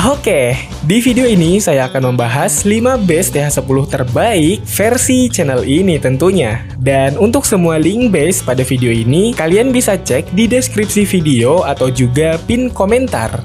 Oke, di video ini saya akan membahas 5 base TH10 terbaik versi channel ini tentunya. Dan untuk semua link base pada video ini, kalian bisa cek di deskripsi video atau juga pin komentar.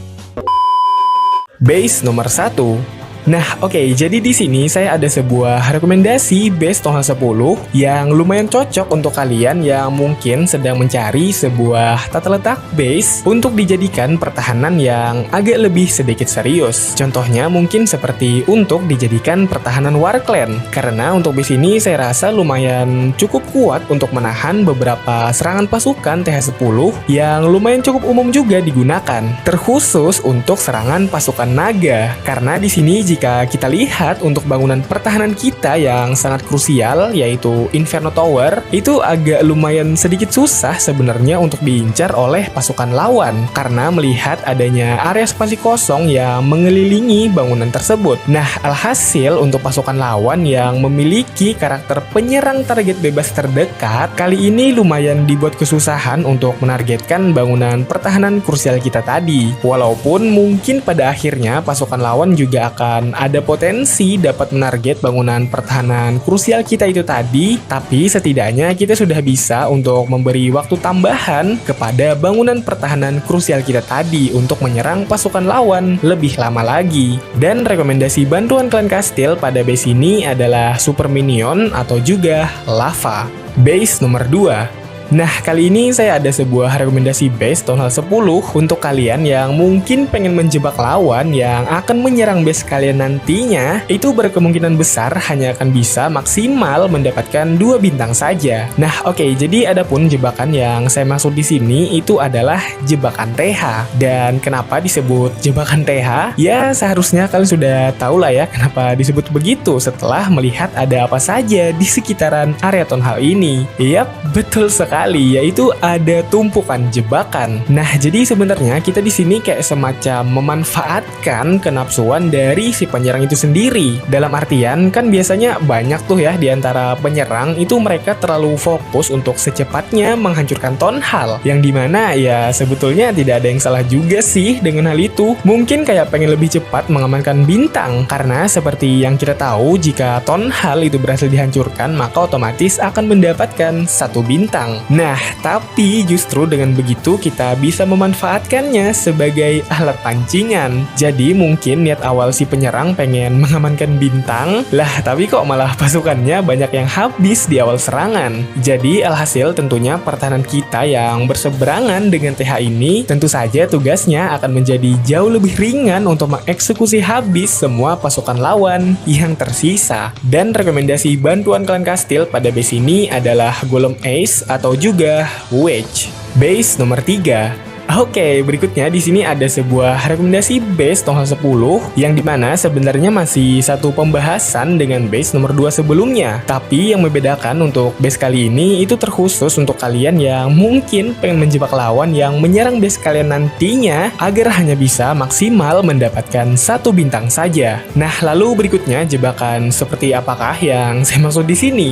Base nomor 1. Nah, oke, jadi di sini saya ada sebuah rekomendasi base Tonghal 10 yang lumayan cocok untuk kalian yang mungkin sedang mencari sebuah tata letak base untuk dijadikan pertahanan yang agak lebih sedikit serius. Contohnya mungkin seperti untuk dijadikan pertahanan War Clan. Karena untuk base ini saya rasa lumayan cukup kuat untuk menahan beberapa serangan pasukan TH10 yang lumayan cukup umum juga digunakan. Terkhusus untuk serangan pasukan naga. Karena di sini jika kita lihat untuk bangunan pertahanan kita yang sangat krusial yaitu Inferno Tower, itu agak lumayan sedikit susah sebenarnya untuk diincar oleh pasukan lawan karena melihat adanya area spasi kosong yang mengelilingi bangunan tersebut. Nah, alhasil untuk pasukan lawan yang memiliki karakter penyerang target bebas terdekat, kali ini lumayan dibuat kesusahan untuk menargetkan bangunan pertahanan krusial kita tadi. Walaupun mungkin pada akhirnya pasukan lawan juga akan ada potensi dapat menarget bangunan pertahanan krusial kita itu tadi, tapi setidaknya kita sudah bisa untuk memberi waktu tambahan kepada bangunan pertahanan krusial kita tadi untuk menyerang pasukan lawan lebih lama lagi. Dan rekomendasi bantuan klan kastil pada base ini adalah Super Minion atau juga Lava. Base nomor 2. Nah, kali ini saya ada sebuah rekomendasi base Tonghal 10 untuk kalian yang mungkin pengen menjebak lawan yang akan menyerang base kalian nantinya. Itu berkemungkinan besar hanya akan bisa maksimal mendapatkan 2 bintang saja. Nah, oke, jadi adapun jebakan yang saya maksud di sini itu adalah jebakan TH. Dan kenapa disebut jebakan TH? Ya, seharusnya kalian sudah tahu lah ya kenapa disebut begitu setelah melihat ada apa saja di sekitaran area Tonghal ini. Yap, betul sekali. Yaitu ada tumpukan jebakan. Nah, jadi sebenarnya kita di sini kayak semacam memanfaatkan kenapsuan dari si penyerang itu sendiri. Dalam artian kan biasanya banyak tuh ya di antara penyerang itu mereka terlalu fokus untuk secepatnya menghancurkan Tonghal. Yang dimana ya sebetulnya tidak ada yang salah juga sih dengan hal itu. Mungkin kayak pengen lebih cepat mengamankan bintang karena seperti yang kita tahu jika Tonghal itu berhasil dihancurkan maka otomatis akan mendapatkan 1 bintang. Nah, tapi justru dengan begitu kita bisa memanfaatkannya sebagai alat pancingan. Jadi mungkin niat awal si penyerang pengen mengamankan bintang, lah tapi kok malah pasukannya banyak yang habis di awal serangan. Jadi alhasil tentunya pertahanan kita yang berseberangan dengan TH ini tentu saja tugasnya akan menjadi jauh lebih ringan untuk mengeksekusi habis semua pasukan lawan yang tersisa. Dan rekomendasi bantuan klan kastil pada base ini adalah Golem Ace atau juga Wedge. Base nomor 3. Oke, berikutnya di sini ada sebuah rekomendasi base Tonghal 10 yang dimana sebenarnya masih satu pembahasan dengan base nomor 2 sebelumnya. Tapi yang membedakan untuk base kali ini itu terkhusus untuk kalian yang mungkin pengen menjebak lawan yang menyerang base kalian nantinya agar hanya bisa maksimal mendapatkan 1 bintang saja. Nah, lalu berikutnya jebakan seperti apakah yang saya maksud di sini?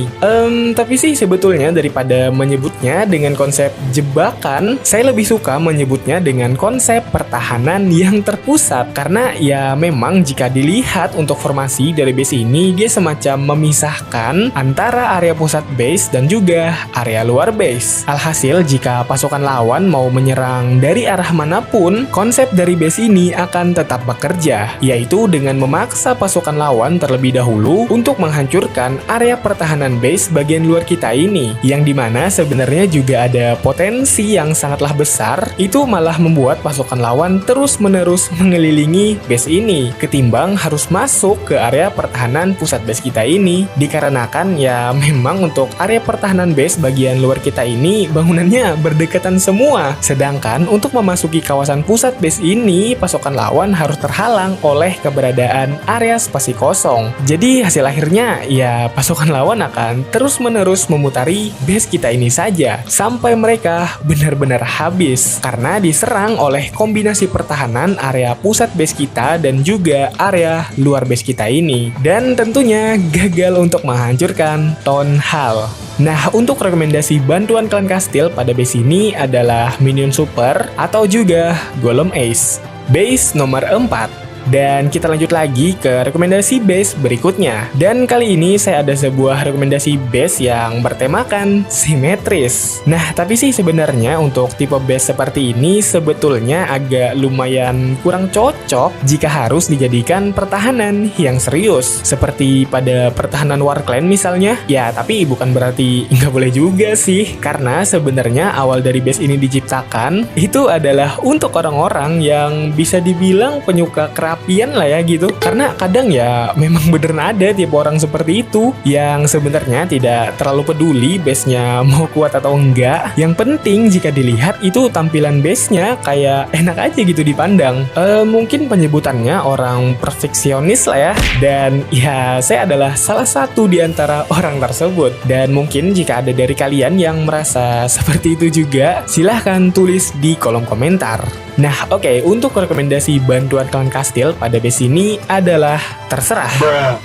Tapi sih sebetulnya daripada menyebutnya dengan konsep jebakan, saya lebih suka menyebutnya dengan konsep pertahanan yang terpusat karena ya memang jika dilihat untuk formasi dari base ini dia semacam memisahkan antara area pusat base dan juga area luar base. Alhasil jika pasukan lawan mau menyerang dari arah manapun, konsep dari base ini akan tetap bekerja, yaitu dengan memaksa pasukan lawan terlebih dahulu untuk menghancurkan area pertahanan base bagian luar kita ini, yang dimana sebenarnya juga ada potensi yang sangatlah besar itu malah membuat pasukan lawan terus-menerus mengelilingi base ini ketimbang harus masuk ke area pertahanan pusat base kita ini. Dikarenakan ya memang untuk area pertahanan base bagian luar kita ini bangunannya berdekatan semua, sedangkan untuk memasuki kawasan pusat base ini pasukan lawan harus terhalang oleh keberadaan area spasi kosong. Jadi hasil akhirnya ya pasukan lawan akan terus-menerus memutari base kita ini saja sampai mereka benar-benar habis karena diserang oleh kombinasi pertahanan area pusat base kita dan juga area luar base kita ini, dan tentunya gagal untuk menghancurkan Tonghal. Nah, untuk rekomendasi bantuan klan kastil pada base ini adalah Minion Super atau juga Golem Ace. Base nomor 4. Dan kita lanjut lagi ke rekomendasi base berikutnya. Dan kali ini saya ada sebuah rekomendasi base yang bertemakan simetris. Nah, tapi sih sebenarnya untuk tipe base seperti ini sebetulnya agak lumayan kurang cocok jika harus dijadikan pertahanan yang serius. Seperti pada pertahanan Warclan misalnya. Ya, tapi bukan berarti nggak boleh juga sih. Karena sebenarnya awal dari base ini diciptakan itu adalah untuk orang-orang yang bisa dibilang penyuka kerapian lah ya gitu. Karena kadang ya memang beneran ada tipe orang seperti itu yang sebenarnya tidak terlalu peduli base-nya mau kuat atau enggak. Yang penting jika dilihat itu tampilan base-nya kayak enak aja gitu dipandang. Mungkin penyebutannya orang perfeksionis lah ya. Dan ya saya adalah salah satu di antara orang tersebut. Dan mungkin jika ada dari kalian yang merasa seperti itu juga, silahkan tulis di kolom komentar. Nah, oke, untuk rekomendasi bantuan klan kastil pada base ini adalah terserah.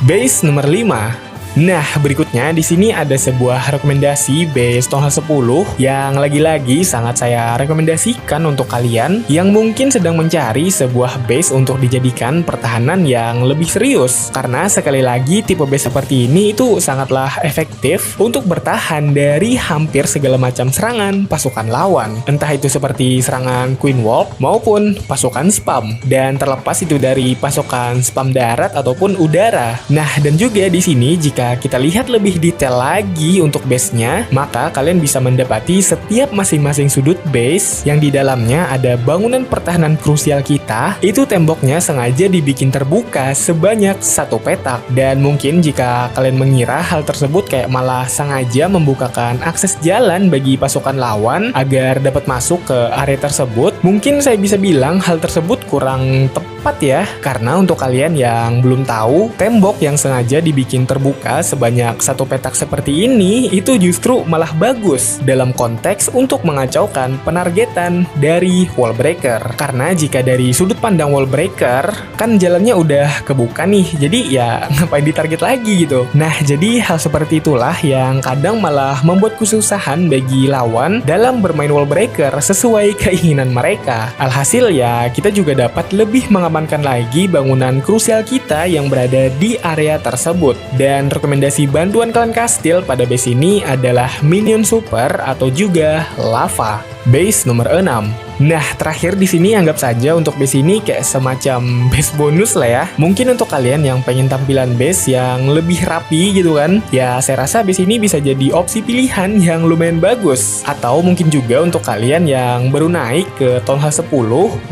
Base nomor 5. Nah, berikutnya di sini ada sebuah rekomendasi base Tonghal 10 yang lagi-lagi sangat saya rekomendasikan untuk kalian yang mungkin sedang mencari sebuah base untuk dijadikan pertahanan yang lebih serius. Karena sekali lagi tipe base seperti ini itu sangatlah efektif untuk bertahan dari hampir segala macam serangan pasukan lawan. Entah itu seperti serangan Queen Wolf maupun pasukan spam. Dan terlepas itu dari pasukan spam darat ataupun udara. Nah, dan juga di sini jika kita lihat lebih detail lagi untuk base-nya, maka kalian bisa mendapati setiap masing-masing sudut base yang di dalamnya ada bangunan pertahanan krusial kita, itu temboknya sengaja dibikin terbuka sebanyak 1 petak. Dan mungkin jika kalian mengira hal tersebut kayak malah sengaja membukakan akses jalan bagi pasukan lawan agar dapat masuk ke area tersebut, mungkin saya bisa bilang hal tersebut kurang tepat ya. Karena untuk kalian yang belum tahu, tembok yang sengaja dibikin terbuka sebanyak 1 petak seperti ini itu justru malah bagus dalam konteks untuk mengacaukan penargetan dari wall breaker. Karena jika dari sudut pandang wall breaker kan jalannya udah kebuka nih, jadi ya ngapain ditarget lagi gitu. Nah, jadi hal seperti itulah yang kadang malah membuat kesusahan bagi lawan dalam bermain wall breaker sesuai keinginan mereka. Alhasil ya kita juga dapat lebih mengamankan lagi bangunan krusial kita yang berada di area tersebut. Dan rekomendasi bantuan klan kastil pada base ini adalah minion super atau juga lava. Base nomor 6. Nah, terakhir di sini anggap saja untuk base ini kayak semacam base bonus lah ya. Mungkin untuk kalian yang pengen tampilan base yang lebih rapi gitu kan, ya saya rasa base ini bisa jadi opsi pilihan yang lumayan bagus. Atau mungkin juga untuk kalian yang baru naik ke Tonghal 10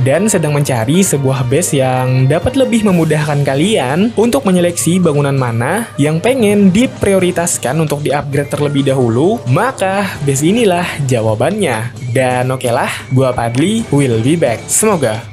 dan sedang mencari sebuah base yang dapat lebih memudahkan kalian untuk menyeleksi bangunan mana yang pengen diprioritaskan untuk di-upgrade terlebih dahulu, maka base inilah jawabannya. Dan oke lah, gua Padli will be back. Semoga